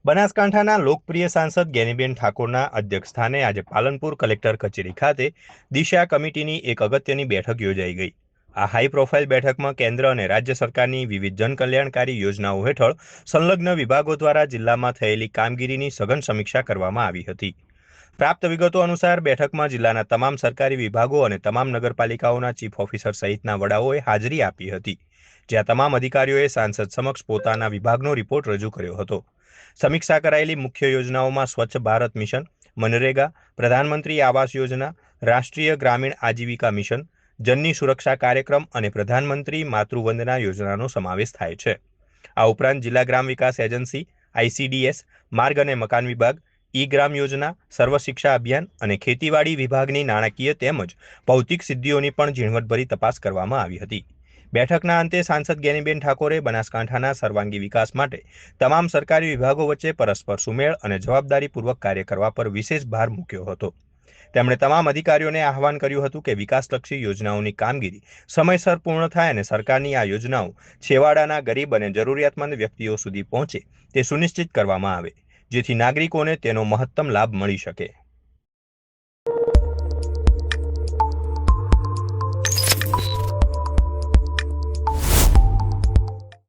બનાસકાંઠાના લોકપ્રિય સાંસદ જ્ઞાનીબેન ઠાકોરના અધ્યક્ષસ્થાને આજે પાલનપુર કલેક્ટર કચેરી ખાતે દિશા કમિટીની એક અગત્યની બેઠક યોજાઈ ગઈ. આ હાઈ પ્રોફાઇલ બેઠકમાં કેન્દ્ર અને રાજ્ય સરકારની વિવિધ જનકલ્યાણકારી યોજનાઓ હેઠળ સંલગ્ન વિભાગો દ્વારા જિલ્લામાં થયેલી કામગીરીની સઘન સમીક્ષા કરવામાં આવી હતી. પ્રાપ્ત વિગતો અનુસાર બેઠકમાં જિલ્લાના તમામ સરકારી વિભાગો અને તમામ નગરપાલિકાઓના ચીફ ઓફિસર સહિતના વડાઓએ હાજરી આપી હતી, જ્યાં તમામ અધિકારીઓએ સાંસદ સમક્ષ પોતાના વિભાગનો રિપોર્ટ રજૂ કર્યો હતો. સમીક્ષા કરાયેલી મુખ્ય યોજનાઓમાં સ્વચ્છ ભારત મિશન, મનરેગા, પ્રધાનમંત્રી આવાસ યોજના, રાષ્ટ્રીય ગ્રામીણ આજીવિકા મિશન, જનની સુરક્ષા કાર્યક્રમ અને પ્રધાનમંત્રી માતૃવંદના યોજનાનો સમાવેશ થાય છે. આ ઉપરાંત જિલ્લા ગ્રામ વિકાસ એજન્સી, ICDS, માર્ગ અને મકાન વિભાગ, ઈ-ગ્રામ યોજના, સર્વ શિક્ષા અભિયાન અને ખેતીવાડી વિભાગની નાણાકીય તેમજ ભૌતિક સિદ્ધિઓની પણ ઝીણવટભરી તપાસ કરવામાં આવી હતી. બેઠકના અંતે સાંસદ જ્ઞાનીબેન ઠાકોરે બનાસકાંઠાના સર્વાંગી વિકાસ માટે તમામ સરકારી વિભાગો વચ્ચે પરસ્પર સુમેળ અને જવાબદારીપૂર્વક કાર્ય કરવા પર વિશેષ ભાર મૂક્યો હતો. તેમણે તમામ અધિકારીઓને આહવાન કર્યું હતું કે વિકાસલક્ષી યોજનાઓની કામગીરી સમયસર પૂર્ણ થાય અને સરકારની આ યોજનાઓ છેવાડાના ગરીબ અને જરૂરિયાતમંદ વ્યક્તિઓ સુધી પહોંચે તે સુનિશ્ચિત કરવામાં આવે, જેથી નાગરિકોને તેનો મહત્તમ લાભ મળી શકે.